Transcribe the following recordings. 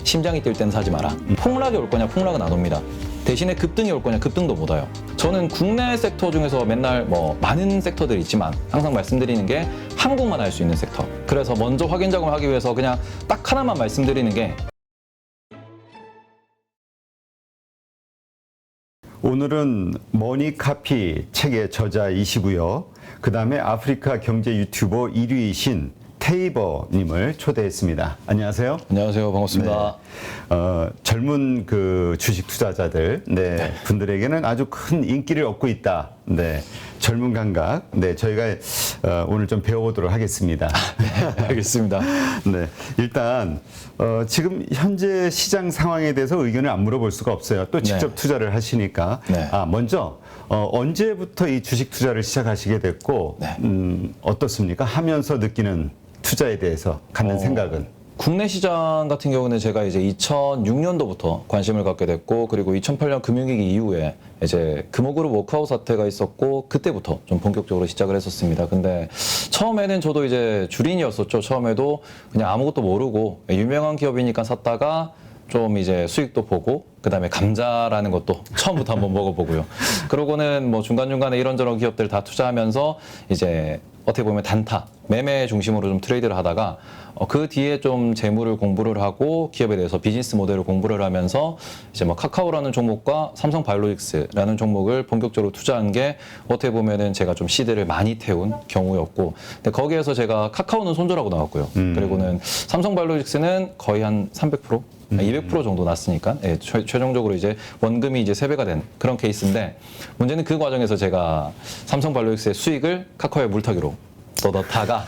심장이 뛸 때는 사지 마라. 폭락이 올 거냐, 폭락은 안 옵니다. 대신에 급등이 올 거냐, 급등도 못 와요. 저는 국내 섹터 중에서 맨날 많은 섹터들이 있지만 항상 말씀드리는 게 한국만 알 수 있는 섹터. 그래서 먼저 확인 작업을 하기 위해서 그냥 딱 하나만 말씀드리는 게, 오늘은 머니카피 책의 저자이시고요. 그 다음에 아프리카 경제 유튜버 1위이신 테이버님을 초대했습니다. 안녕하세요. 안녕하세요. 반갑습니다. 네. 젊은 그 주식 투자자들, 분들에게는 아주 큰 인기를 얻고 있다. 젊은 감각. 저희가 오늘 좀 배워보도록 하겠습니다. 네, 알겠습니다. 일단 지금 현재 시장 상황에 대해서 의견을 안 물어볼 수가 없어요. 또 직접 투자를 하시니까. 먼저 언제부터 이 주식 투자를 시작하시게 됐고, 어떻습니까? 하면서 느끼는 투자에 대해서 갖는 생각은? 국내 시장 같은 경우는 제가 이제 2006년도부터 관심을 갖게 됐고, 그리고 2008년 금융위기 이후에 이제 금호그룹 워크아웃 사태가 있었고, 그때부터 좀 본격적으로 시작을 했었습니다. 근데 처음에는 저도 이제 주린이었었죠. 처음에도 그냥 아무것도 모르고 유명한 기업이니까 샀다가 좀 이제 수익도 보고, 그 다음에 감자라는 것도 처음부터 한번 먹어보고요. 그러고는 뭐 중간중간에 이런저런 기업들 다 투자하면서 이제 어떻게 보면 단타, 매매 중심으로 좀 트레이드를 하다가 그 뒤에 좀 재무를 공부를 하고 기업에 대해서 비즈니스 모델을 공부를 하면서 이제 뭐 카카오라는 종목과 삼성바이오로직스라는 종목을 본격적으로 투자한 게 어떻게 보면은 제가 좀 시드를 많이 태운 경우였고, 근데 거기에서 제가 카카오는 손절하고 나왔고요. 그리고는 삼성바이오로직스는 거의 한 300%? 200% 정도 났으니까 최종적으로 이제 원금이 이제 3배가 된 그런 케이스인데, 문제는 그 과정에서 제가 삼성바이오로직스의 수익을 카카오의 물타기로 넣다가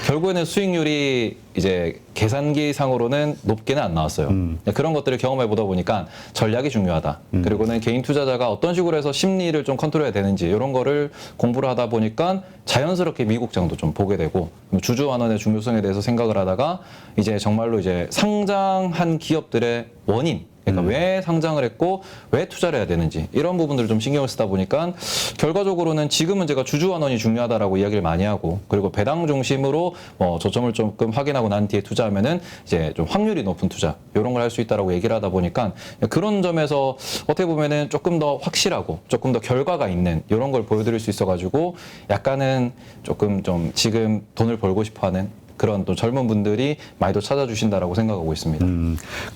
결국에는 수익률이 이제 계산기상으로는 높게는 안 나왔어요. 그런 것들을 경험해 보다 보니까 전략이 중요하다. 그리고는 개인 투자자가 어떤 식으로 해서 심리를 좀 컨트롤해야 되는지 이런 거를 공부를 하다 보니까 자연스럽게 미국장도 좀 보게 되고, 주주환원의 중요성에 대해서 생각을 하다가 이제 정말로 이제 상장한 기업들의 원인, 그러니까 왜 상장을 했고 왜 투자를 해야 되는지 이런 부분들을 좀 신경을 쓰다 보니까 결과적으로는 지금은 제가 주주환원이 중요하다라고 이야기를 많이 하고, 그리고 배당 중심으로 저점을 조금 확인하고 난 뒤에 투자하면은 이제 좀 확률이 높은 투자 이런 걸 할 수 있다라고 얘기를 하다 보니까 그런 점에서 어떻게 보면은 조금 더 확실하고 조금 더 결과가 있는 이런 걸 보여드릴 수 있어가지고 약간은 조금 좀 지금 돈을 벌고 싶어하는 그런 또 젊은 분들이 많이도 찾아주신다라고 생각하고 있습니다.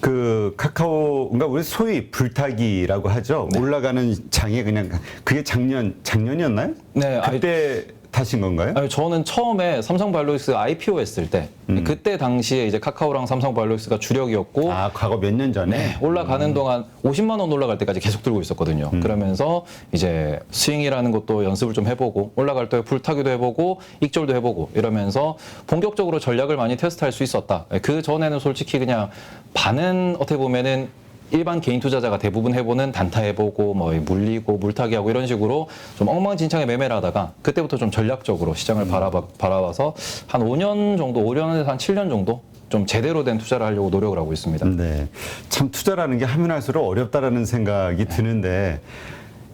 그 카카오, 그러니까 우리 소위 불타기라고 하죠. 올라가는 장에 그냥 그게 작년이었나요? 네, 그때 타신 건가요? 아니, 저는 처음에 삼성바이오로직스 IPO 했을 때 그때 당시에 이제 카카오랑 삼성바이오로직스가 주력이었고, 과거 몇 년 전에? 올라가는 동안 50만 원 올라갈 때까지 계속 들고 있었거든요. 그러면서 이제 스윙이라는 것도 연습을 좀 해보고, 올라갈 때 불타기도 해보고 익절도 해보고 이러면서 본격적으로 전략을 많이 테스트할 수 있었다. 그 전에는 솔직히 그냥 반은 어떻게 보면은 일반 개인 투자자가 대부분 해보는 단타 해보고 뭐 물리고 물타기하고 이런 식으로 좀 엉망진창의 매매를 하다가 그때부터 좀 전략적으로 시장을 바라봐서 한 5년 정도, 5년에서 한 7년 정도 좀 제대로 된 투자를 하려고 노력을 하고 있습니다. 참 투자라는 게 하면 할수록 어렵다라는 생각이 드는데,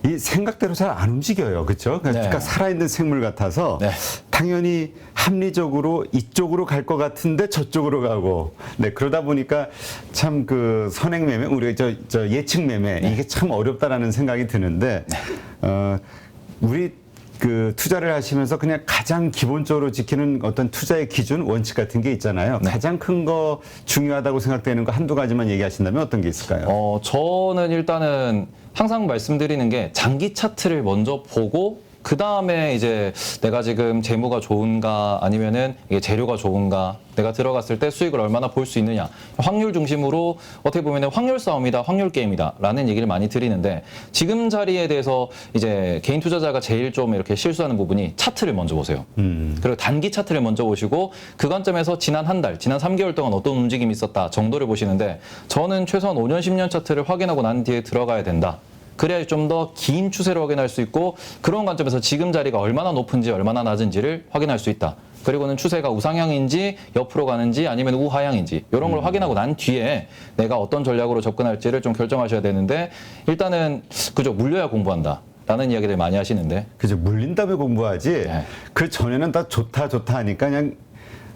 이 생각대로 잘 안 움직여요. 그렇죠? 그러니까 살아있는 생물 같아서 당연히 합리적으로 이쪽으로 갈 것 같은데 저쪽으로 가고, 그러다 보니까 참 그 선행 매매, 우리가 저 예측 매매, 이게 참 어렵다라는 생각이 드는데, 우리 그 투자를 하시면서 그냥 가장 기본적으로 지키는 어떤 투자의 기준, 원칙 같은 게 있잖아요. 가장 큰 거 중요하다고 생각되는 거 한두 가지만 얘기하신다면 어떤 게 있을까요? 저는 일단은 항상 말씀드리는 게 장기 차트를 먼저 보고, 그 다음에 이제 내가 지금 재무가 좋은가 아니면은 이게 재료가 좋은가, 내가 들어갔을 때 수익을 얼마나 볼 수 있느냐, 확률 중심으로 어떻게 보면은 확률 싸움이다, 확률 게임이다 라는 얘기를 많이 드리는데, 지금 자리에 대해서 이제 개인 투자자가 제일 좀 이렇게 실수하는 부분이 차트를 먼저 보세요. 그리고 단기 차트를 먼저 보시고 그 관점에서 지난 한 달, 지난 3개월 동안 어떤 움직임이 있었다 정도를 보시는데, 저는 최소한 5년, 10년 차트를 확인하고 난 뒤에 들어가야 된다. 그래야 좀 더 긴 추세를 확인할 수 있고, 그런 관점에서 지금 자리가 얼마나 높은지 얼마나 낮은지를 확인할 수 있다. 그리고는 추세가 우상향인지 옆으로 가는지 아니면 우하향인지 이런 걸 확인하고 난 뒤에 내가 어떤 전략으로 접근할지를 좀 결정하셔야 되는데, 일단은 그저 물려야 공부한다 라는 이야기들 많이 하시는데, 그죠. 물린 다음에 공부하지. 그 전에는 다 좋다 하니까 그냥,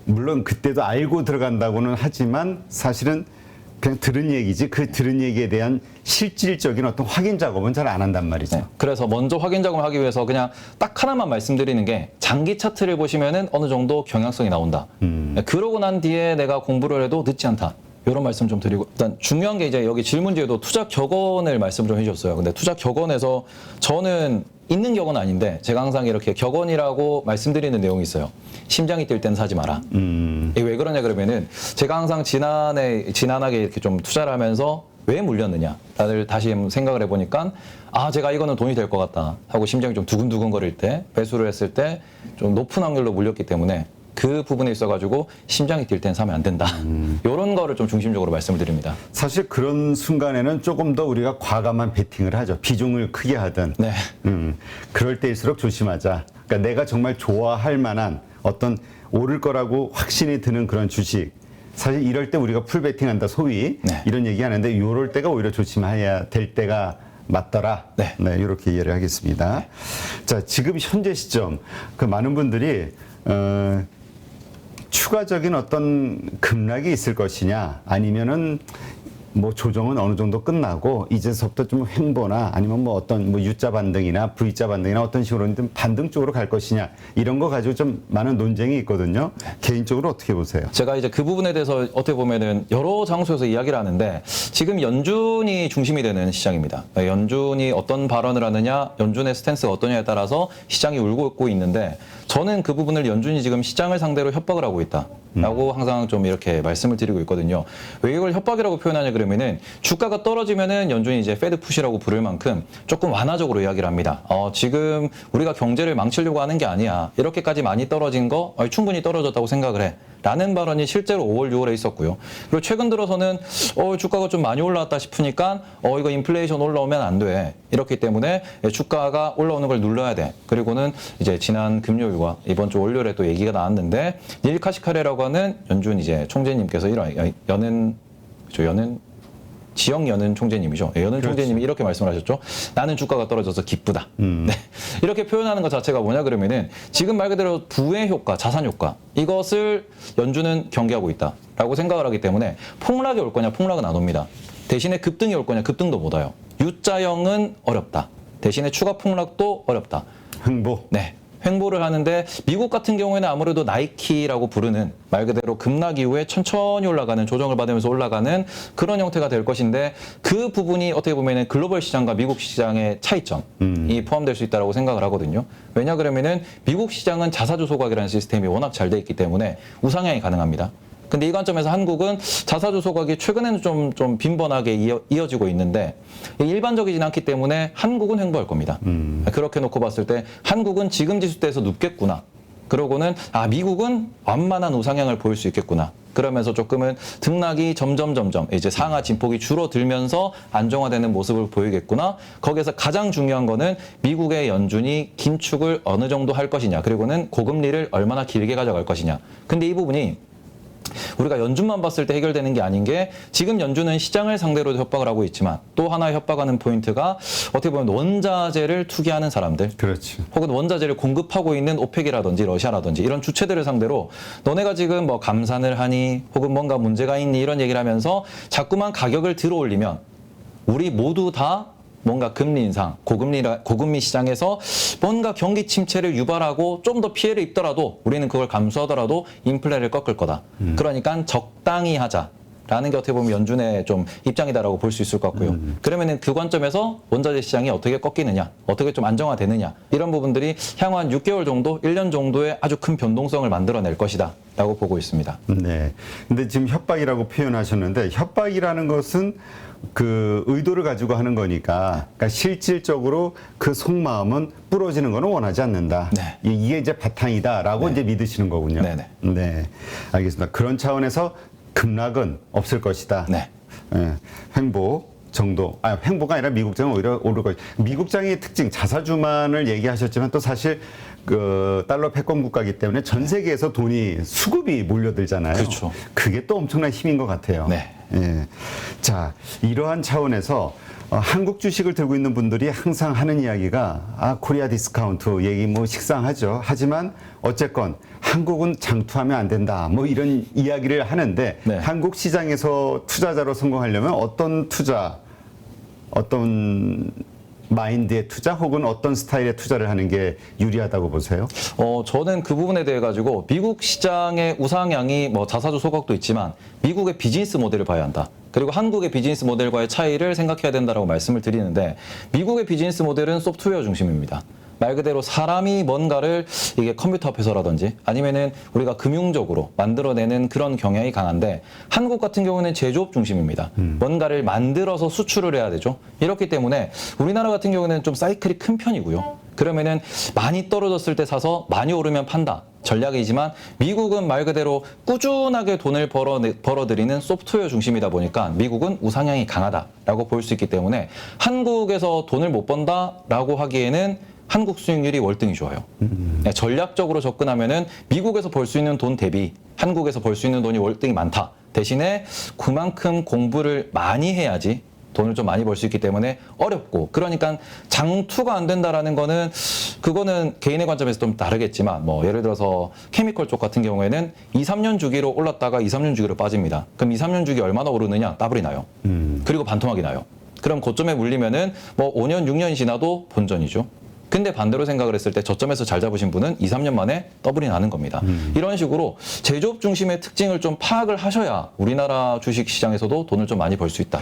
물론 그때도 알고 들어간다고는 하지만 사실은 그냥 들은 얘기지 그 들은 얘기에 대한 실질적인 어떤 확인 작업은 잘 안 한단 말이죠. 네. 그래서 먼저 확인 작업을 하기 위해서 그냥 딱 하나만 말씀드리는 게 장기 차트를 보시면은 어느 정도 경향성이 나온다. 네, 그러고 난 뒤에 내가 공부를 해도 늦지 않다. 이런 말씀 좀 드리고 일단 중요한 게 이제 여기 질문지에도 투자 격언을 말씀 좀 해주셨어요. 근데 투자 격언에서 저는 있는 격언 아닌데 제가 항상 이렇게 격언이라고 말씀드리는 내용이 있어요. 심장이 뛸 땐 사지 마라. 이게 왜 그러냐 그러면은 제가 항상 지난하게 이렇게 좀 투자를 하면서 왜 물렸느냐 다들 다시 생각을 해보니까 아 제가 이거는 돈이 될 것 같다 하고 심장이 좀 두근두근 거릴 때 매수를 했을 때 좀 높은 확률로 물렸기 때문에 그 부분에 있어가지고 심장이 뛸 땐 사면 안 된다. 이런 거를 좀 중심적으로 말씀을 드립니다. 사실 그런 순간에는 조금 더 우리가 과감한 베팅을 하죠. 비중을 크게 하든. 네. 그럴 때일수록 조심하자. 그러니까 내가 정말 좋아할 만한 어떤 오를 거라고 확신이 드는 그런 주식. 사실 이럴 때 우리가 풀 베팅한다 소위 네. 이런 얘기하는데 이럴 때가 오히려 조심해야 될 때가 맞더라. 네. 이렇게 이해를 하겠습니다. 자, 지금 현재 시점 그 많은 분들이 추가적인 어떤 급락이 있을 것이냐 아니면은 뭐 조정은 어느 정도 끝나고 이제서부터 좀 횡보나 아니면 뭐 어떤 뭐 U자 반등이나 V자 반등이나 어떤 식으로든 반등 쪽으로 갈 것이냐 이런 거 가지고 좀 많은 논쟁이 있거든요. 개인적으로 어떻게 보세요? 제가 이제 그 부분에 대해서 어떻게 보면은 여러 장소에서 이야기를 하는데 지금 연준이 중심이 되는 시장입니다. 연준이 어떤 발언을 하느냐, 연준의 스탠스가 어떠냐에 따라서 시장이 울고 있는데 저는 그 부분을 연준이 지금 시장을 상대로 협박을 하고 있다라고 항상 좀 이렇게 말씀을 드리고 있거든요. 왜 이걸 협박이라고 표현하냐 그러면은 주가가 떨어지면은 연준이 이제 페드 푸시라고 부를 만큼 조금 완화적으로 이야기를 합니다. 지금 우리가 경제를 망치려고 하는 게 아니야. 이렇게까지 많이 떨어진 거 충분히 떨어졌다고 생각을 해. 라는 발언이 실제로 5월, 6월에 있었고요. 그리고 최근 들어서는 주가가 좀 많이 올라왔다 싶으니까 이거 인플레이션 올라오면 안 돼. 이렇기 때문에 주가가 올라오는 걸 눌러야 돼. 그리고는 이제 지난 금요일과 이번 주 월요일에 또 얘기가 나왔는데 닐 카시카레라고 하는 연준 이제 총재님께서 이런 지역 연은 총재님이죠. 연은 총재님이 이렇게 말씀을 하셨죠. 나는 주가가 떨어져서 기쁘다. 네. 이렇게 표현하는 것 자체가 뭐냐 그러면은 지금 말 그대로 부의 효과, 자산 효과 이것을 연준은 경계하고 있다라고 생각을 하기 때문에 폭락이 올 거냐 폭락은 안 옵니다. 대신에 급등이 올 거냐 급등도 못 와요. U자형은 어렵다. 대신에 추가 폭락도 어렵다. 횡보. 네. 횡보를 하는데 미국 같은 경우에는 아무래도 나이키라고 부르는 말 그대로 급락 이후에 천천히 올라가는 조정을 받으면서 올라가는 그런 형태가 될 것인데 그 부분이 어떻게 보면은 글로벌 시장과 미국 시장의 차이점이 포함될 수 있다고 생각을 하거든요. 왜냐 그러면은 미국 시장은 자사주 소각이라는 시스템이 워낙 잘 돼 있기 때문에 우상향이 가능합니다. 근데 이 관점에서 한국은 자사주 소각이 최근에는 좀 빈번하게 이어지고 있는데 일반적이진 않기 때문에 한국은 횡보할 겁니다. 그렇게 놓고 봤을 때 한국은 지금 지수대에서 눕겠구나. 그러고는 미국은 완만한 우상향을 보일 수 있겠구나. 그러면서 조금은 등락이 점점 이제 상하 진폭이 줄어들면서 안정화되는 모습을 보이겠구나. 거기에서 가장 중요한 거는 미국의 연준이 긴축을 어느 정도 할 것이냐. 그리고는 고금리를 얼마나 길게 가져갈 것이냐. 근데 이 부분이 우리가 연준만 봤을 때 해결되는 게 아닌 게 지금 연준은 시장을 상대로 협박을 하고 있지만 또 하나 협박하는 포인트가 어떻게 보면 원자재를 투기하는 사람들 그렇죠. 혹은 원자재를 공급하고 있는 오펙이라든지 러시아라든지 이런 주체들을 상대로 너네가 지금 뭐 감산을 하니 혹은 뭔가 문제가 있니 이런 얘기를 하면서 자꾸만 가격을 들어 올리면 우리 모두 다 뭔가 금리 인상, 고금리 시장에서 뭔가 경기 침체를 유발하고 좀 더 피해를 입더라도 우리는 그걸 감수하더라도 인플레를 꺾을 거다. 그러니까 적당히 하자라는 게 어떻게 보면 연준의 좀 입장이다라고 볼 수 있을 것 같고요. 그러면은 그 관점에서 원자재 시장이 어떻게 꺾이느냐, 어떻게 좀 안정화되느냐 이런 부분들이 향후 한 6개월 정도, 1년 정도의 아주 큰 변동성을 만들어낼 것이다라고 보고 있습니다. 네. 근데 지금 협박이라고 표현하셨는데 협박이라는 것은 그 의도를 가지고 하는 거니까 그러니까 실질적으로 그 속마음은 부러지는 거는 원하지 않는다. 네. 이게 이제 바탕이다라고 네. 이제 믿으시는 거군요. 네네. 네. 알겠습니다. 그런 차원에서 급락은 없을 것이다. 네. 예, 횡보 정도. 횡보가 아니라 미국장은 오히려 오를 것. 미국장의 특징 자사주만을 얘기하셨지만 또 사실 그 달러 패권 국가이기 때문에 전 세계에서 돈이 수급이 몰려들잖아요. 그렇죠. 그게 또 엄청난 힘인 것 같아요. 네. 예. 자. 자, 이러한 차원에서 한국 주식을 들고 있는 분들이 항상 하는 이야기가 코리아 디스카운트 얘기 뭐 식상하죠. 하지만 어쨌건 한국은 장투하면 안 된다. 뭐 이런 이야기를 하는데 네. 한국 시장에서 투자자로 성공하려면 어떤 투자, 어떤 마인드의 투자 혹은 어떤 스타일의 투자를 하는 게 유리하다고 보세요? 저는 그 부분에 대해 가지고 미국 시장의 우상향이 뭐 자사주 소각도 있지만 미국의 비즈니스 모델을 봐야 한다. 그리고 한국의 비즈니스 모델과의 차이를 생각해야 된다라고 말씀을 드리는데 미국의 비즈니스 모델은 소프트웨어 중심입니다. 말 그대로 사람이 뭔가를 이게 컴퓨터 앞에서라든지 아니면은 우리가 금융적으로 만들어내는 그런 경향이 강한데 한국 같은 경우는 제조업 중심입니다. 뭔가를 만들어서 수출을 해야 되죠. 이렇기 때문에 우리나라 같은 경우는 좀 사이클이 큰 편이고요. 그러면은 많이 떨어졌을 때 사서 많이 오르면 판다. 전략이지만 미국은 말 그대로 꾸준하게 돈을 벌어들이는 소프트웨어 중심이다 보니까 미국은 우상향이 강하다라고 볼 수 있기 때문에 한국에서 돈을 못 번다라고 하기에는 한국 수익률이 월등히 좋아요. 네, 전략적으로 접근하면은 미국에서 벌 수 있는 돈 대비 한국에서 벌 수 있는 돈이 월등히 많다. 대신에 그만큼 공부를 많이 해야지 돈을 좀 많이 벌 수 있기 때문에 어렵고 그러니까 장투가 안 된다라는 거는 그거는 개인의 관점에서 좀 다르겠지만 뭐 예를 들어서 케미컬 쪽 같은 경우에는 2, 3년 주기로 올랐다가 2, 3년 주기로 빠집니다. 그럼 2, 3년 주기 얼마나 오르느냐? 더블이 나요. 그리고 반토막이 나요. 그럼 고점에 물리면은 뭐 5년, 6년이 지나도 본전이죠. 근데 반대로 생각을 했을 때 저점에서 잘 잡으신 분은 2, 3년 만에 더블이 나는 겁니다. 이런 식으로 제조업 중심의 특징을 좀 파악을 하셔야 우리나라 주식 시장에서도 돈을 좀 많이 벌 수 있다.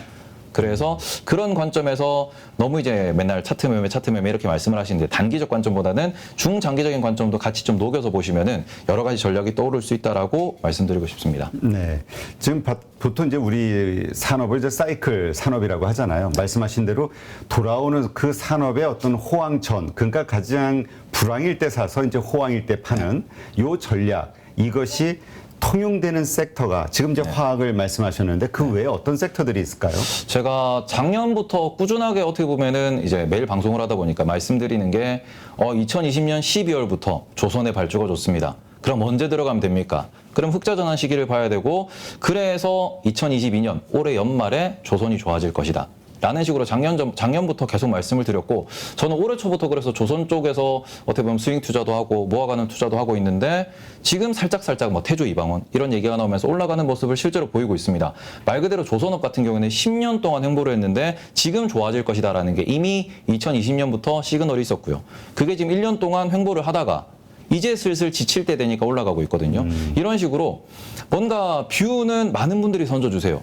그래서 그런 관점에서 너무 이제 맨날 차트 매매 이렇게 말씀을 하시는데 단기적 관점보다는 중장기적인 관점도 같이 좀 녹여서 보시면은 여러 가지 전략이 떠오를 수 있다라고 말씀드리고 싶습니다. 네. 지금 보통 이제 우리 산업을 이제 사이클 산업이라고 하잖아요. 말씀하신 대로 돌아오는 그 산업의 어떤 호황전, 그러니까 가장 불황일 때 사서 이제 호황일 때 파는 요 전략, 이것이 통용되는 섹터가 지금 이제 화학을 말씀하셨는데 그 외에 어떤 섹터들이 있을까요? 제가 작년부터 꾸준하게 어떻게 보면은 이제 매일 방송을 하다 보니까 말씀드리는 게 2020년 12월부터 조선의 발주가 좋습니다. 그럼 언제 들어가면 됩니까? 그럼 흑자 전환 시기를 봐야 되고 그래서 2022년 올해 연말에 조선이 좋아질 것이다. 라는 식으로 작년부터 계속 말씀을 드렸고 저는 올해 초부터 그래서 조선 쪽에서 어떻게 보면 스윙 투자도 하고 모아가는 투자도 하고 있는데 지금 살짝 뭐 태조 이방원 이런 얘기가 나오면서 올라가는 모습을 실제로 보이고 있습니다. 말 그대로 조선업 같은 경우는 10년 동안 횡보를 했는데 지금 좋아질 것이다라는 게 이미 2020년부터 시그널이 있었고요. 그게 지금 1년 동안 횡보를 하다가 이제 슬슬 지칠 때 되니까 올라가고 있거든요. 이런 식으로 뭔가 뷰는 많은 분들이 던져주세요.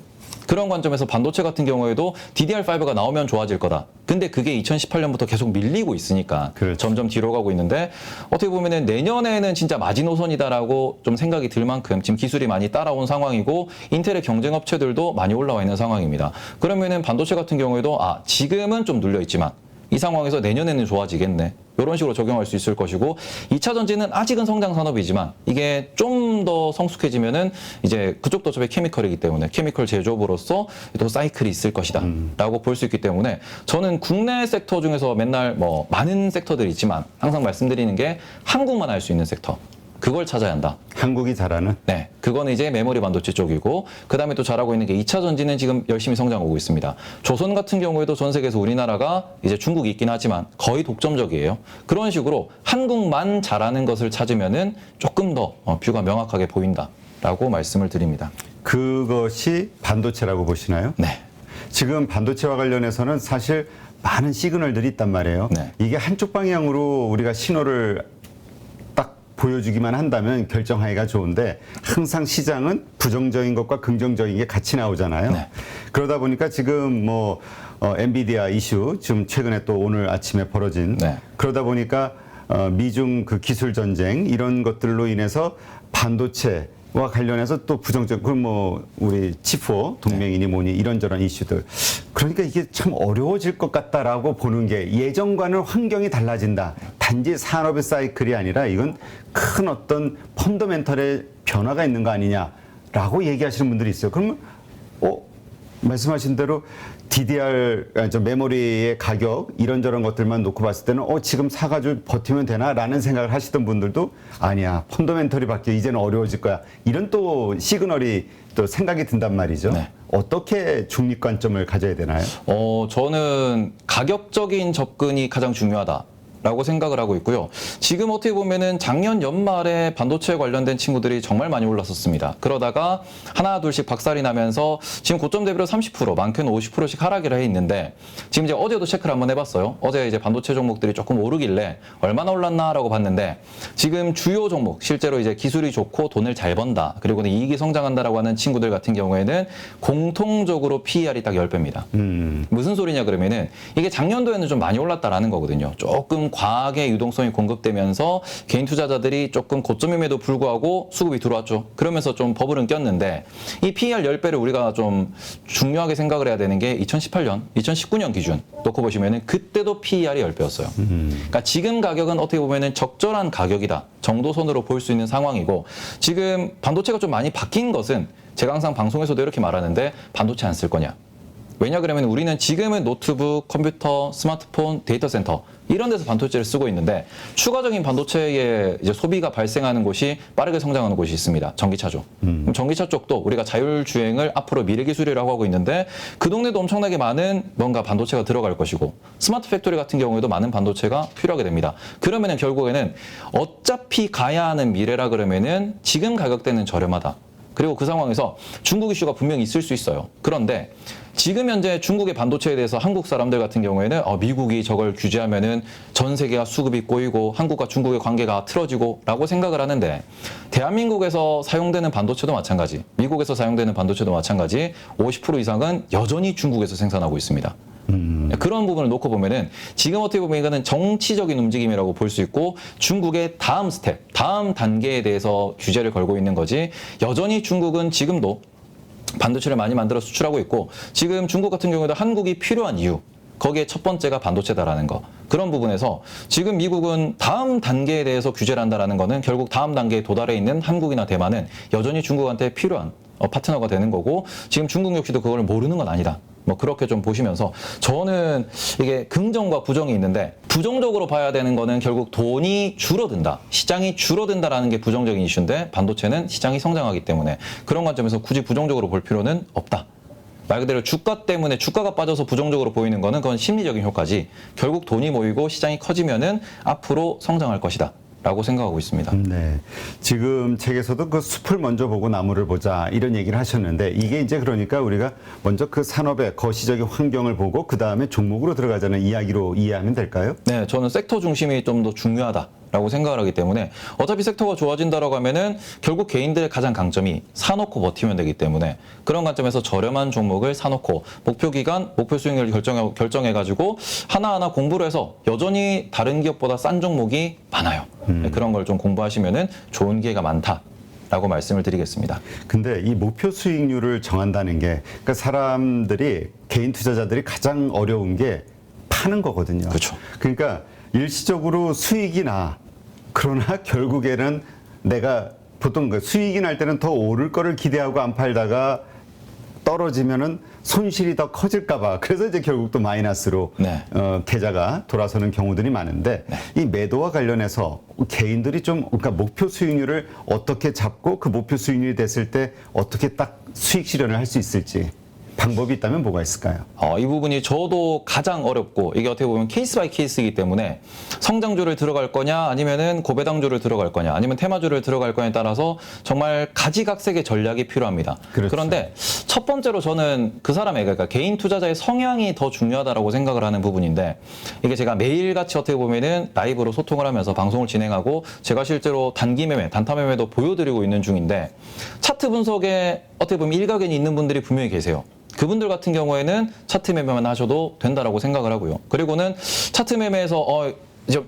그런 관점에서 반도체 같은 경우에도 DDR5가 나오면 좋아질 거다. 근데 그게 2018년부터 계속 밀리고 있으니까 그렇죠. 점점 뒤로 가고 있는데 어떻게 보면은 내년에는 진짜 마지노선이다라고 좀 생각이 들 만큼 지금 기술이 많이 따라온 상황이고 인텔의 경쟁 업체들도 많이 올라와 있는 상황입니다. 그러면은 반도체 같은 경우에도 지금은 좀 눌려 있지만 이 상황에서 내년에는 좋아지겠네. 이런 식으로 적용할 수 있을 것이고 2차 전지는 아직은 성장 산업이지만 이게 좀 더 성숙해지면은 이제 그쪽도 어차피 케미컬이기 때문에 케미컬 제조업으로서 또 사이클이 있을 것이다 라고 볼 수 있기 때문에 저는 국내 섹터 중에서 맨날 뭐 많은 섹터들이 있지만 항상 말씀드리는 게 한국만 할 수 있는 섹터 그걸 찾아야 한다. 한국이 잘하는? 네. 그거는 이제 메모리 반도체 쪽이고 그다음에 또 잘하고 있는 게 2차 전지는 지금 열심히 성장하고 있습니다. 조선 같은 경우에도 전 세계에서 우리나라가 이제 중국이 있긴 하지만 거의 독점적이에요. 그런 식으로 한국만 잘하는 것을 찾으면은 조금 더 뷰가 명확하게 보인다라고 말씀을 드립니다. 그것이 반도체라고 보시나요? 네. 지금 반도체와 관련해서는 사실 많은 시그널들이 있단 말이에요. 네. 이게 한쪽 방향으로 우리가 신호를 보여주기만 한다면 결정하기가 좋은데 항상 시장은 부정적인 것과 긍정적인 게 같이 나오잖아요. 네. 그러다 보니까 지금 뭐 엔비디아 이슈 지금 최근에 또 오늘 아침에 벌어진 네. 그러다 보니까 미중 그 기술 전쟁 이런 것들로 인해서 반도체와 관련해서 또 부정적 그럼 뭐 우리 치포 동맹이니 뭐니 이런저런 이슈들 그러니까 이게 참 어려워질 것 같다라고 보는 게 예전과는 환경이 달라진다. 단지 산업의 사이클이 아니라 이건 큰 어떤 펀더멘털의 변화가 있는 거 아니냐라고 얘기하시는 분들이 있어요. 그러면 말씀하신 대로 DDR, 저 메모리의 가격 이런저런 것들만 놓고 봤을 때는 지금 사가지고 버티면 되나라는 생각을 하시던 분들도 아니야, 펀더멘털이 바뀌어 이제는 어려워질 거야, 이런 또 시그널이 또 생각이 든단 말이죠. 네. 어떻게 중립 관점을 가져야 되나요? 저는 가격적인 접근이 가장 중요하다. 라고 생각을 하고 있고요. 지금 어떻게 보면은 작년 연말에 반도체에 관련된 친구들이 정말 많이 올랐었습니다. 그러다가 하나 둘씩 박살이 나면서 지금 고점 대비로 30%, 많게는 50%씩 하락을 해 있는데, 지금 이제 어제도 체크를 한번 해봤어요. 어제 이제 반도체 종목들이 조금 오르길래 얼마나 올랐나라고 봤는데, 지금 주요 종목, 실제로 이제 기술이 좋고 돈을 잘 번다, 그리고 이익이 성장한다라고 하는 친구들 같은 경우에는 공통적으로 PER이 딱 10배입니다. 무슨 소리냐 그러면은 이게 작년도에는 좀 많이 올랐다라는 거거든요. 조금 과하게 유동성이 공급되면서 개인 투자자들이 조금 고점임에도 불구하고 수급이 들어왔죠. 그러면서 좀 버블은 꼈는데, 이 PER 10배를 우리가 좀 중요하게 생각을 해야 되는 게 2018년, 2019년 기준 놓고 보시면은 그때도 PER이 10배였어요. 그러니까 지금 가격은 어떻게 보면은 적절한 가격이다 정도 선으로 볼 수 있는 상황이고, 지금 반도체가 좀 많이 바뀐 것은 제가 항상 방송에서도 이렇게 말하는데, 반도체 안 쓸 거냐? 왜냐 그러면 우리는 지금은 노트북, 컴퓨터, 스마트폰, 데이터 센터 이런 데서 반도체를 쓰고 있는데, 추가적인 반도체의 이제 소비가 발생하는 곳이 빠르게 성장하는 곳이 있습니다. 전기차죠. 그럼 전기차 쪽도 우리가 자율주행을 앞으로 미래 기술이라고 하고 있는데, 그 동네도 엄청나게 많은 뭔가 반도체가 들어갈 것이고, 스마트 팩토리 같은 경우에도 많은 반도체가 필요하게 됩니다. 그러면은 결국에는 어차피 가야 하는 미래라 그러면은 지금 가격대는 저렴하다. 그리고 그 상황에서 중국 이슈가 분명히 있을 수 있어요. 그런데 지금 현재 중국의 반도체에 대해서 한국 사람들 같은 경우에는 미국이 저걸 규제하면은 전 세계가 수급이 꼬이고 한국과 중국의 관계가 틀어지고 라고 생각을 하는데, 대한민국에서 사용되는 반도체도 마찬가지, 미국에서 사용되는 반도체도 마찬가지 50% 이상은 여전히 중국에서 생산하고 있습니다. 그런 부분을 놓고 보면은 지금 어떻게 보면 이거는 정치적인 움직임이라고 볼 수 있고, 중국의 다음 스텝, 다음 단계에 대해서 규제를 걸고 있는 거지, 여전히 중국은 지금도 반도체를 많이 만들어 수출하고 있고, 지금 중국 같은 경우에도 한국이 필요한 이유, 거기에 첫 번째가 반도체다라는 거. 그런 부분에서 지금 미국은 다음 단계에 대해서 규제를 한다라는 거는 결국 다음 단계에 도달해 있는 한국이나 대만은 여전히 중국한테 필요한 파트너가 되는 거고, 지금 중국 역시도 그걸 모르는 건 아니다. 뭐 그렇게 좀 보시면서, 저는 이게 긍정과 부정이 있는데, 부정적으로 봐야 되는 거는 결국 돈이 줄어든다, 시장이 줄어든다라는 게 부정적인 이슈인데, 반도체는 시장이 성장하기 때문에 그런 관점에서 굳이 부정적으로 볼 필요는 없다. 말 그대로 주가 때문에 주가가 빠져서 부정적으로 보이는 거는 그건 심리적인 효과지, 결국 돈이 모이고 시장이 커지면은 앞으로 성장할 것이다 라고 생각하고 있습니다. 네. 지금 책에서도 그 숲을 먼저 보고 나무를 보자 이런 얘기를 하셨는데, 이게 이제 그러니까 우리가 먼저 그 산업의 거시적인 환경을 보고 그 다음에 종목으로 들어가자는 이야기로 이해하면 될까요? 네, 저는 섹터 중심이 좀 더 중요하다라고 생각을 하기 때문에, 어차피 섹터가 좋아진다라고 하면은 결국 개인들의 가장 강점이 사놓고 버티면 되기 때문에, 그런 관점에서 저렴한 종목을 사놓고 목표 기간, 목표 수익률을 결정해가지고 하나하나 공부를 해서 여전히 다른 기업보다 싼 종목이 많아요. 네, 그런 걸 좀 공부하시면은 좋은 기회가 많다라고 말씀을 드리겠습니다. 근데 이 목표 수익률을 정한다는 게, 그러니까 사람들이, 개인 투자자들이 가장 어려운 게 파는 거거든요. 그렇죠. 그러니까 일시적으로 수익이 나. 그러나 결국에는 내가 보통 그 수익이 날 때는 더 오를 거를 기대하고 안 팔다가 떨어지면은 손실이 더 커질까봐, 그래서 이제 결국 또 마이너스로 네. 계좌가 돌아서는 경우들이 많은데, 네. 이 매도와 관련해서 개인들이 좀, 그러니까 목표 수익률을 어떻게 잡고 그 목표 수익률이 됐을 때 어떻게 딱 수익 실현을 할 수 있을지 방법이 있다면 뭐가 있을까요? 이 부분이 저도 가장 어렵고, 이게 어떻게 보면 케이스 바이 케이스이기 때문에 성장주를 들어갈 거냐, 아니면은 고배당주를 들어갈 거냐, 아니면 테마주를 들어갈 거냐에 따라서 정말 가지각색의 전략이 필요합니다. 그렇죠. 그런데 첫 번째로 저는 그 사람의, 그러니까 개인 투자자의 성향이 더 중요하다고 생각을 하는 부분인데, 이게 제가 매일같이 어떻게 보면은 라이브로 소통을 하면서 방송을 진행하고, 제가 실제로 단기 매매, 단타 매매도 보여드리고 있는 중인데, 차트 분석에 어떻게 보면 일가견이 있는 분들이 분명히 계세요. 그분들 같은 경우에는 차트 매매만 하셔도 된다라고 생각을 하고요. 그리고는 차트 매매에서 이제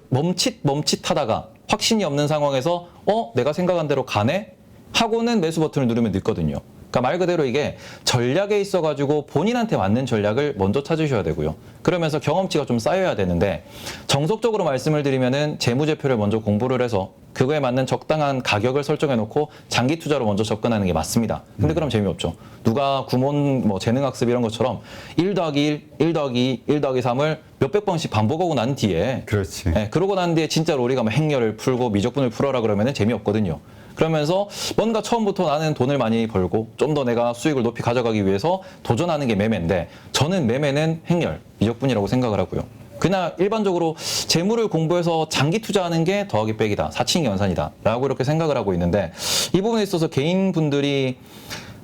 멈칫하다가 확신이 없는 상황에서 내가 생각한 대로 가네? 하고는 매수 버튼을 누르면 늦거든요. 그러니까 말 그대로 이게 전략에 있어가지고 본인한테 맞는 전략을 먼저 찾으셔야 되고요. 그러면서 경험치가 좀 쌓여야 되는데 정석적으로 말씀을 드리면은 재무제표를 먼저 공부를 해서 그거에 맞는 적당한 가격을 설정해 놓고 장기 투자로 먼저 접근하는 게 맞습니다. 근데 그럼 재미없죠. 누가 구몬 뭐 재능학습 이런 것처럼 1 더하기 1, 1 더하기 2, 1 더하기 3을 몇백 번씩 반복하고 난 뒤에 그렇지. 그러고 난 뒤에 진짜로 우리가 뭐 행렬을 풀고 미적분을 풀어라 그러면은 재미없거든요. 그러면서 뭔가 처음부터 나는 돈을 많이 벌고 좀 더 내가 수익을 높이 가져가기 위해서 도전하는 게 매매인데 저는 매매는 행렬, 미적분이라고 생각을 하고요. 그냥 일반적으로 재물을 공부해서 장기 투자하는 게 더하기 빼기다, 사칭 연산이다 라고 이렇게 생각을 하고 있는데 이 부분에 있어서 개인분들이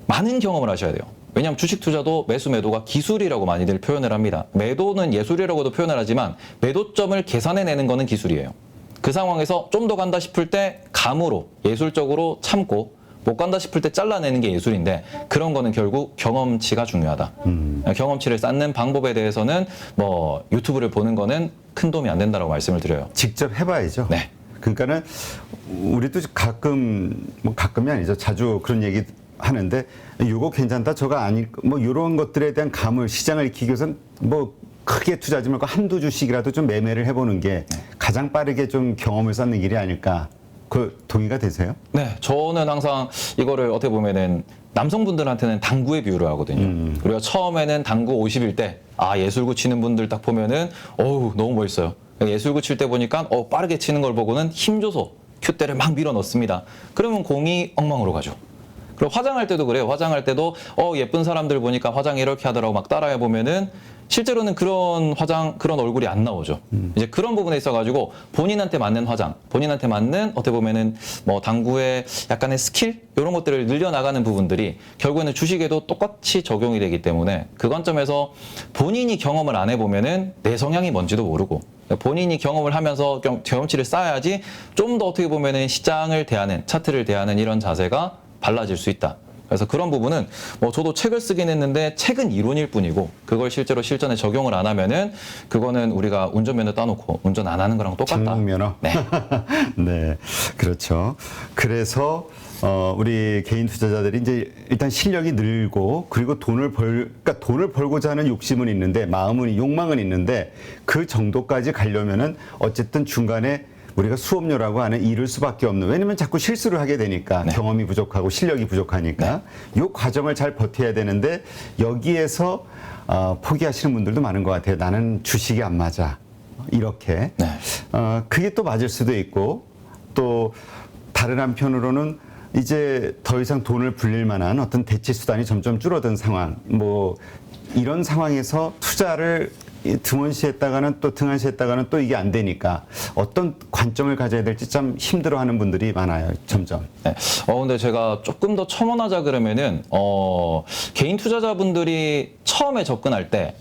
많은 경험을 하셔야 돼요. 왜냐하면 주식 투자도 매수 매도가 기술이라고 많이들 표현을 합니다. 매도는 예술이라고도 표현을 하지만 매도점을 계산해내는 거는 기술이에요. 그 상황에서 좀 더 간다 싶을 때 감으로 예술적으로 참고 못 간다 싶을 때 잘라내는 게 예술인데 그런 거는 결국 경험치가 중요하다. 경험치를 쌓는 방법에 대해서는 뭐 유튜브를 보는 거는 큰 도움이 안 된다고 말씀을 드려요. 직접 해봐야죠. 네. 그러니까는 우리도 가끔 뭐 가끔이 아니죠. 자주 그런 얘기 하는데 이거 괜찮다, 저거 아닐 뭐 이런 것들에 대한 감을 시장을 익히기 위해서는 뭐 크게 투자하지 말고 한두 주씩이라도 좀 매매를 해보는 게 가장 빠르게 좀 경험을 쌓는 길이 아닐까. 그 동의가 되세요? 네, 저는 항상 이거를 어떻게 보면은 남성분들한테는 당구의 비유를 하거든요. 우리가 처음에는 당구 51대 예술구 치는 분들 딱 보면은 어우 너무 멋있어요. 예술구 칠 때 보니까 빠르게 치는 걸 보고는 힘줘서 큐대를 막 밀어 넣습니다. 그러면 공이 엉망으로 가죠. 그리고 화장할 때도 그래요. 화장할 때도 예쁜 사람들 보니까 화장 이렇게 하더라고 막 따라해 보면은 실제로는 그런 화장, 그런 얼굴이 안 나오죠. 이제 그런 부분에 있어가지고 본인한테 맞는 화장, 본인한테 맞는 어떻게 보면은 뭐 당구의 약간의 스킬 이런 것들을 늘려나가는 부분들이 결국에는 주식에도 똑같이 적용이 되기 때문에 그 관점에서 본인이 경험을 안 해보면은 내 성향이 뭔지도 모르고 본인이 경험을 하면서 경험치를 쌓아야지 좀 더 어떻게 보면은 시장을 대하는 차트를 대하는 이런 자세가 달라질 수 있다. 그래서 그런 부분은 뭐 저도 책을 쓰긴 했는데 책은 이론일 뿐이고 그걸 실제로 실전에 적용을 안 하면은 그거는 우리가 운전면허 따놓고 운전 안 하는 거랑 똑같다. 장롱면허. 네. 네, 그렇죠. 그래서 우리 개인 투자자들이 이제 일단 실력이 늘고 그리고 그러니까 돈을 벌고자 하는 욕심은 있는데 욕망은 있는데 그 정도까지 가려면은 어쨌든 중간에 우리가 수업료라고 하는 잃을 수밖에 없는, 왜냐면 자꾸 실수를 하게 되니까 네. 경험이 부족하고 실력이 부족하니까 이 과정을 잘 버텨야 되는데 여기에서 포기하시는 분들도 많은 것 같아요. 나는 주식이 안 맞아 이렇게. 네. 그게 또 맞을 수도 있고 또 다른 한편으로는 이제 더 이상 돈을 불릴 만한 어떤 대체 수단이 점점 줄어든 상황, 뭐 이런 상황에서 투자를 등원시했다가는 또 등한시했다가는 또 이게 안 되니까 어떤 관점을 가져야 될지 참 힘들어하는 분들이 많아요. 점점. 네. 근데 제가 조금 더 첨언하자 그러면은 개인 투자자분들이 처음에 접근할 때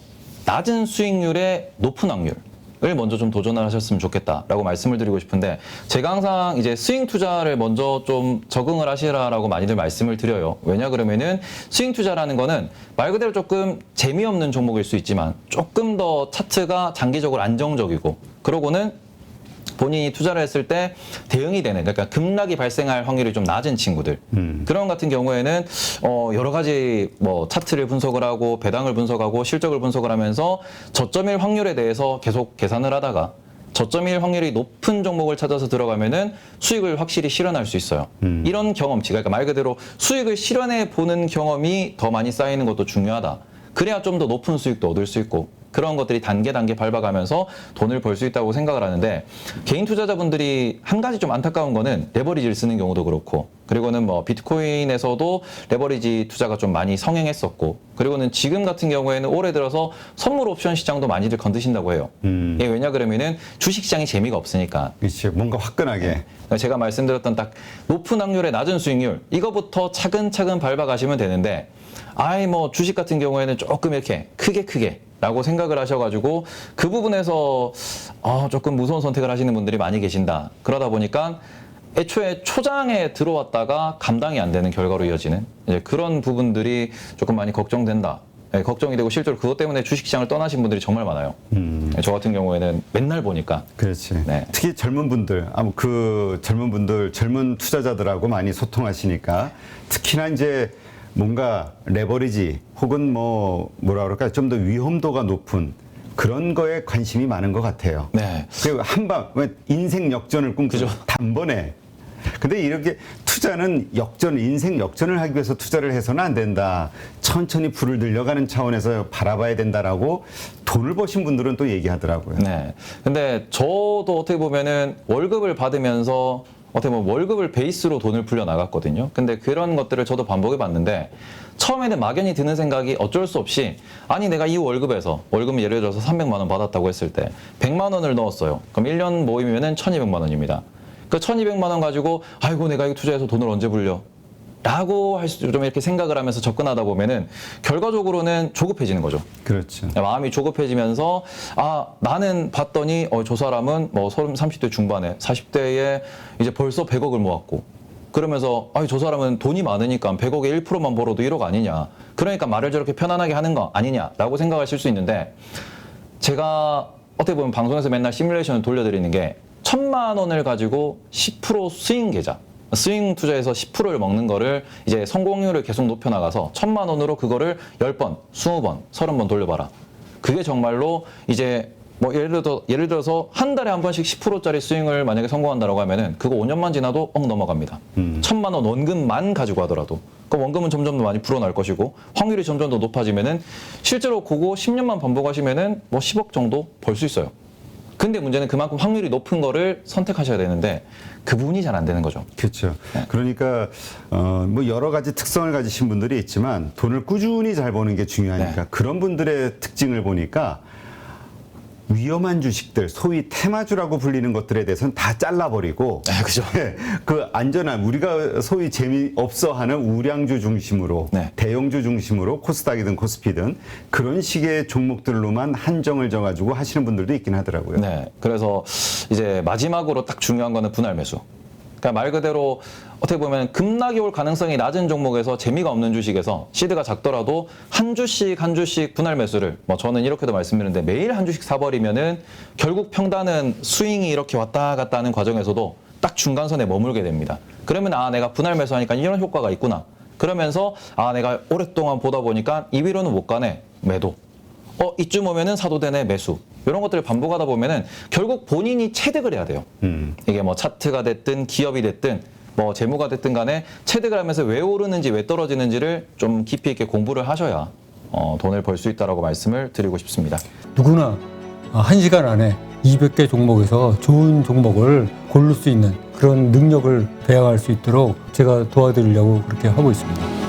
낮은 수익률에 높은 확률 을 먼저 좀 도전을 하셨으면 좋겠다라고 말씀을 드리고 싶은데 제가 항상 이제 스윙 투자를 먼저 좀 적응을 하시라라고 많이들 말씀을 드려요. 왜냐 그러면은 스윙 투자라는 거는 말 그대로 조금 재미없는 종목일 수 있지만 조금 더 차트가 장기적으로 안정적이고 그러고는 본인이 투자를 했을 때 대응이 되는, 그러니까 급락이 발생할 확률이 좀 낮은 친구들. 그런 같은 경우에는 여러 가지 뭐 차트를 분석을 하고 배당을 분석하고 실적을 분석을 하면서 저점일 확률에 대해서 계속 계산을 하다가 저점일 확률이 높은 종목을 찾아서 들어가면은 수익을 확실히 실현할 수 있어요. 이런 경험치, 그러니까 말 그대로 수익을 실현해 보는 경험이 더 많이 쌓이는 것도 중요하다. 그래야 좀 더 높은 수익도 얻을 수 있고 그런 것들이 단계 밟아가면서 돈을 벌 수 있다고 생각을 하는데 개인 투자자분들이 한 가지 좀 안타까운 거는 레버리지를 쓰는 경우도 그렇고 그리고는 뭐 비트코인에서도 레버리지 투자가 좀 많이 성행했었고 그리고는 지금 같은 경우에는 올해 들어서 선물 옵션 시장도 많이들 건드신다고 해요. 이게 왜냐 그러면은 주식 시장이 재미가 없으니까. 그렇지. 뭔가 화끈하게. 네. 제가 말씀드렸던 딱 높은 확률의 낮은 수익률 이거부터 차근차근 밟아가시면 되는데 뭐 주식 같은 경우에는 조금 이렇게 크게 라고 생각을 하셔가지고 그 부분에서 조금 무서운 선택을 하시는 분들이 많이 계신다. 그러다 보니까 애초에 초장에 들어왔다가 감당이 안 되는 결과로 이어지는 이제 그런 부분들이 조금 많이 걱정된다. 네, 걱정이 되고 실제로 그것 때문에 주식시장을 떠나신 분들이 정말 많아요. 저 같은 경우에는 맨날 보니까. 그렇지. 네. 특히 젊은 분들, 젊은 투자자들하고 많이 소통하시니까 특히나 이제 뭔가 레버리지 혹은 뭐라 그럴까 좀 더 위험도가 높은 그런 거에 관심이 많은 것 같아요. 네. 그리고 인생 역전을 꿈꾸죠. 단번에. 근데 이렇게 투자는 인생 역전을 하기 위해서 투자를 해서는 안 된다. 천천히 불을 늘려가는 차원에서 바라봐야 된다라고 돈을 버신 분들은 또 얘기하더라고요. 네. 근데 저도 어떻게 보면은 월급을 받으면서 어떻게 보면 월급을 베이스로 돈을 불려 나갔거든요. 근데 그런 것들을 저도 반복해 봤는데 처음에는 막연히 드는 생각이 어쩔 수 없이 아니 내가 이 월급에서 월급은 예를 들어서 300만 원 받았다고 했을 때 100만 원을 넣었어요. 그럼 1년 모이면은 1200만 원입니다. 그 1200만 원 가지고 아이고 내가 이거 투자해서 돈을 언제 불려? 라고 할 수 좀 이렇게 생각을 하면서 접근하다 보면은 결과적으로는 조급해지는 거죠. 그렇죠. 마음이 조급해지면서 나는 봤더니 저 사람은 뭐 30대 중반에 40대에 이제 벌써 100억을 모았고 그러면서 저 사람은 돈이 많으니까 100억에 1%만 벌어도 1억 아니냐. 그러니까 말을 저렇게 편안하게 하는 거 아니냐라고 생각하실 수 있는데 제가 어떻게 보면 방송에서 맨날 시뮬레이션을 돌려드리는 게 1000만 원을 가지고 10% 스윙 계좌. 스윙 투자에서 10%를 먹는 거를 이제 성공률을 계속 높여나가서 1000만 원으로 그거를 10번, 20번, 30번 돌려봐라. 그게 정말로 이제 뭐 예를 들어서 한 달에 한 번씩 10%짜리 스윙을 만약에 성공한다라고 하면은 그거 5년만 지나도 넘어갑니다. 1000만 원 원금만 가지고 하더라도. 그 원금은 점점 더 많이 불어날 것이고 확률이 점점 더 높아지면은 실제로 그거 10년만 반복하시면은 뭐 10억 정도 벌 수 있어요. 근데 문제는 그만큼 확률이 높은 거를 선택하셔야 되는데 그 부분이 잘 안 되는 거죠. 그렇죠. 그러니까 뭐 여러 가지 특성을 가지신 분들이 있지만 돈을 꾸준히 잘 버는 게 중요하니까 그런 분들의 특징을 보니까 위험한 주식들, 소위 테마주라고 불리는 것들에 대해서는 다 잘라버리고, 그죠. 그 안전한 우리가 소위 재미없어하는 우량주 중심으로, 대형주 중심으로 코스닥이든 코스피든 그런 식의 종목들로만 한정을 져가지고 하시는 분들도 있긴 하더라고요. 네, 그래서 이제 마지막으로 딱 중요한 거는 분할 매수. 그러니까 말 그대로 어떻게 보면 급락이 올 가능성이 낮은 종목에서 재미가 없는 주식에서 시드가 작더라도 한 주씩 분할 매수를 뭐 저는 이렇게도 말씀드리는데 매일 한 주씩 사버리면은 결국 평단은 스윙이 이렇게 왔다 갔다 하는 과정에서도 딱 중간선에 머물게 됩니다. 그러면 내가 분할 매수하니까 이런 효과가 있구나. 그러면서 내가 오랫동안 보다 보니까 이 위로는 못 가네. 매도. 이쯤 오면은 사도 되네. 매수. 이런 것들을 반복하다 보면은 결국 본인이 체득을 해야 돼요. 이게 뭐 차트가 됐든 기업이 됐든 뭐 재무가 됐든 간에 체득을 하면서 왜 오르는지 왜 떨어지는지를 좀 깊이 있게 공부를 하셔야 돈을 벌 수 있다라고 말씀을 드리고 싶습니다. 누구나 1시간 안에 200개 종목에서 좋은 종목을 고를 수 있는 그런 능력을 배양할 수 있도록 제가 도와드리려고 그렇게 하고 있습니다.